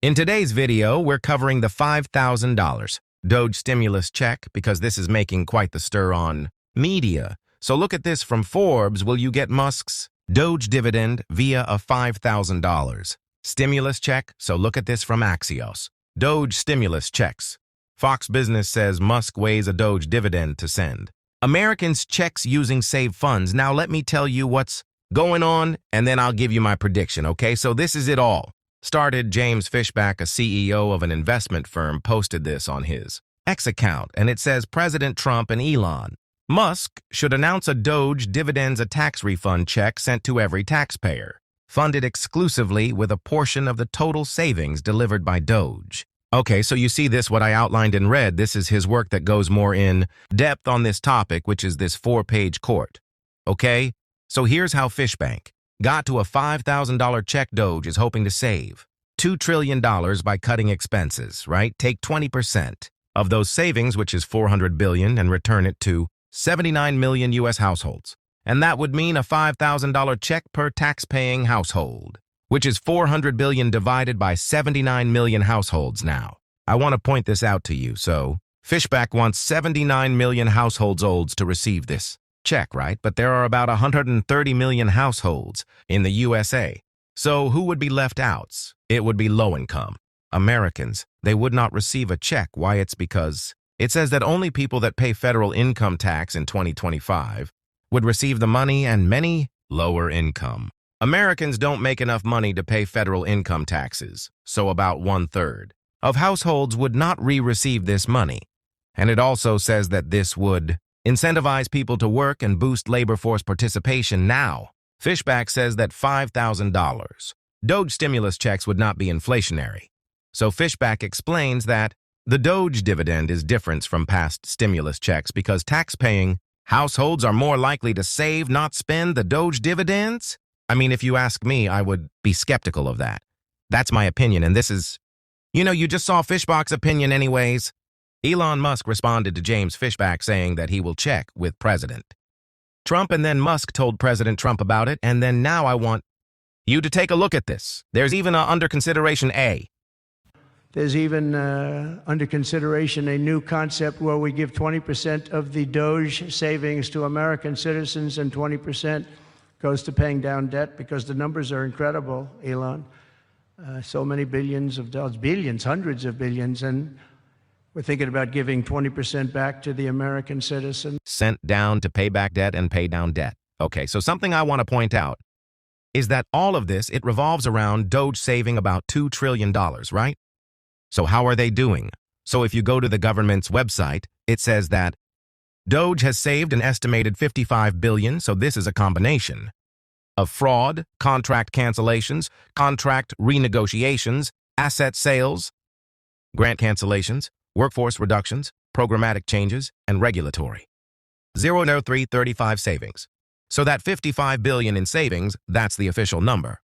In today's video, we're covering the $5,000 DOGE stimulus check because this is making quite the stir on media. So look at this from Forbes. Will you get Musk's DOGE dividend via a $5,000 stimulus check? So look at this from Axios. DOGE stimulus checks. Fox Business says Musk weighs a DOGE dividend to send Americans checks using saved funds. Now let me tell you what's going on, and then I'll give you my prediction, okay? So this is it all. Started James Fishback, a CEO of an investment firm, posted this on his X account, and it says President Trump and Elon Musk should announce a DOGE dividends, a tax refund check sent to every taxpayer, funded exclusively with a portion of the total savings delivered by DOGE. Okay, so you see this, what I outlined in red. This is his work that goes more in depth on this topic, which is this 4-page court. Okay, so here's how Fishbank got to a $5,000 check. DOGE is hoping to save $2 trillion by cutting expenses, right? Take 20% of those savings, which is $400 billion, and return it to 79 million U.S. households. And that would mean a $5,000 check per tax-paying household, which is $400 billion divided by 79 million households now. I want to point this out to you. So Fishback wants 79 million households to receive this check, right? But there are about 130 million households in the USA. So who would be left out? It would be low-income Americans. They would not receive a check. Why? It's because it says that only people that pay federal income tax in 2025 would receive the money, and many lower-income Americans don't make enough money to pay federal income taxes, so about 1/3 of households would not receive this money. And it also says that this would incentivize people to work and boost labor force participation. Now, Fishback says that $5,000 DOGE stimulus checks would not be inflationary. So Fishback explains that the DOGE dividend is different from past stimulus checks because tax-paying households are more likely to save, not spend the DOGE dividends. I mean, if you ask me, I would be skeptical of that. That's my opinion, and this is, you just saw Fishback's opinion anyways. Elon Musk responded to James Fishback saying that he will check with President Trump, and then Musk told President Trump about it, and then now I want you to take a look at this. There's even under consideration A. There's even under consideration a new concept where we give 20% of the DOGE savings to American citizens and 20% goes to paying down debt, because the numbers are incredible, Elon. So many billions of dollars, billions, hundreds of billions, and we're thinking about giving 20% back to the American citizen. Sent down to pay back debt and pay down debt. Okay, so something I want to point out is that all of this, it revolves around DOGE saving about $2 trillion, right? So how are they doing? So if you go to the government's website, it says that DOGE has saved an estimated $55 billion, so this is a combination of fraud, contract cancellations, contract renegotiations, asset sales, grant cancellations, workforce reductions, programmatic changes, and regulatory. 0.0335 savings. So that $55 billion in savings, that's the official number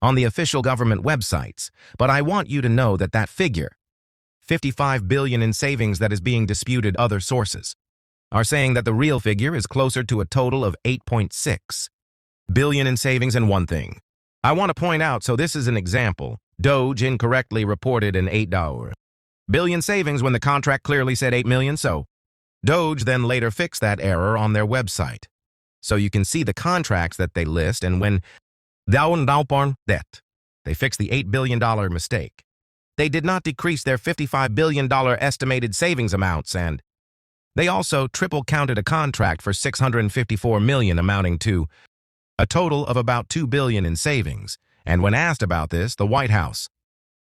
on the official government websites. But I want you to know that that figure, $55 billion in savings, that is being disputed. Other sources are saying that the real figure is closer to a total of $8.6 billion in savings. And one thing I want to point out, so this is an example. DOGE incorrectly reported an $8 billion savings when the contract clearly said $8 million. So DOGE then later fixed that error on their website. So you can see the contracts that they list, and when they fixed the $8 billion mistake, they did not decrease their $55 billion estimated savings amounts, and they also triple counted a contract for $654 million, amounting to a total of about $2 billion in savings. And when asked about this, the White House,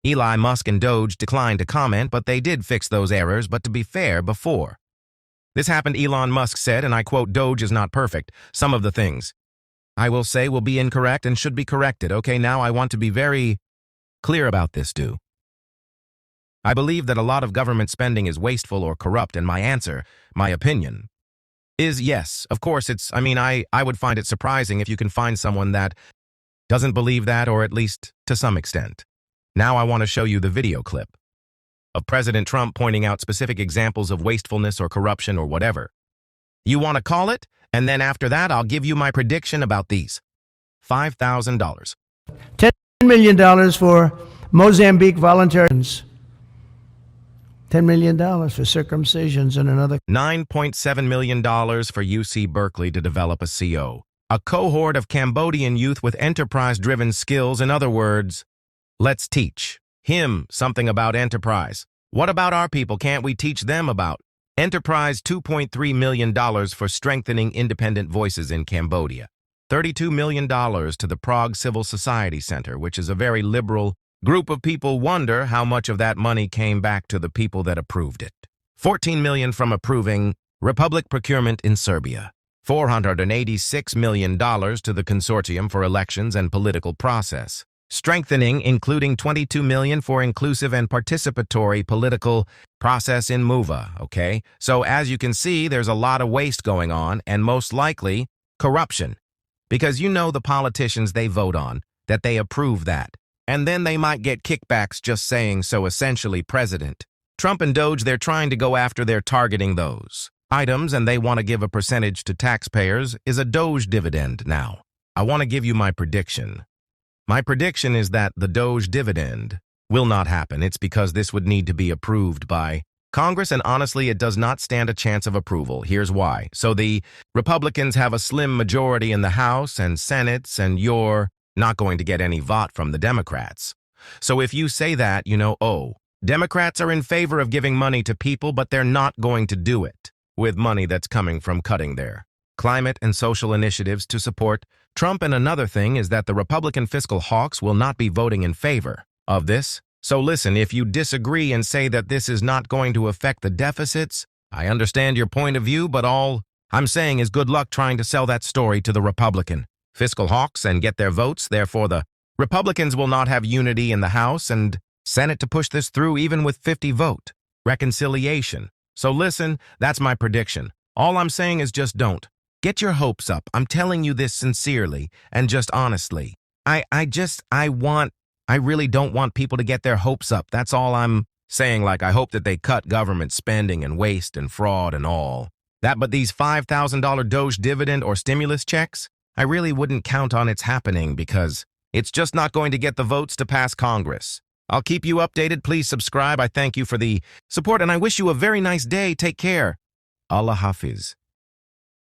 Elon Musk and DOGE declined to comment, but they did fix those errors. But to be fair, before this happened, Elon Musk said, and I quote, "DOGE is not perfect. Some of the things I will say will be incorrect and should be corrected." Okay, now I want to be very clear about this, I believe that a lot of government spending is wasteful or corrupt, and my answer, my opinion, is yes. Of course, I would find it surprising if you can find someone that doesn't believe that, or at least to some extent. Now I want to show you the video clip of President Trump pointing out specific examples of wastefulness or corruption or whatever you want to call it, and then after that, I'll give you my prediction about these $5,000. $10 million for Mozambique volunteers, $10 million for circumcisions and another. $9.7 million for UC Berkeley to develop a CO. A cohort of Cambodian youth with enterprise-driven skills. In other words, let's teach him something about enterprise. What about our people? Can't we teach them about enterprise? $2.3 million for strengthening independent voices in Cambodia. $32 million to the Prague Civil Society Center, which is a very liberal group of people. Wonder how much of that money came back to the people that approved it. $14 million from approving Republic procurement in Serbia. $486 million to the Consortium for Elections and Political Process. Strengthening, including $22 million for inclusive and participatory political process in MOVA, okay? So as you can see, there's a lot of waste going on, and most likely corruption. Because you know the politicians they vote on, that they approve that. And then they might get kickbacks just saying so. Essentially, President Trump and DOGE, they're trying to go after, they're targeting those items, and they want to give a percentage to taxpayers, is a DOGE dividend now. I want to give you my prediction. My prediction is that the DOGE dividend will not happen. It's because this would need to be approved by Congress, and honestly, it does not stand a chance of approval. Here's why. So the Republicans have a slim majority in the House and Senate, and you're not going to get any vote from the Democrats. So if you say that, you know, oh, Democrats are in favor of giving money to people, but they're not going to do it with money that's coming from cutting their climate and social initiatives to support Trump. And another thing is that the Republican fiscal hawks will not be voting in favor of this. So listen, if you disagree and say that this is not going to affect the deficits, I understand your point of view, but all I'm saying is good luck trying to sell that story to the Republican fiscal hawks and get their votes. Therefore, the Republicans will not have unity in the House and Senate to push this through, even with 50-vote reconciliation. So listen, that's my prediction. All I'm saying is just don't get your hopes up. I'm telling you this sincerely and just honestly. I really don't want people to get their hopes up. That's all I'm saying. Like, I hope that they cut government spending and waste and fraud and all that. But these $5,000 DOGE dividend or stimulus checks, I really wouldn't count on it's happening because it's just not going to get the votes to pass Congress. I'll keep you updated. Please subscribe. I thank you for the support and I wish you a very nice day. Take care. Allah Hafiz.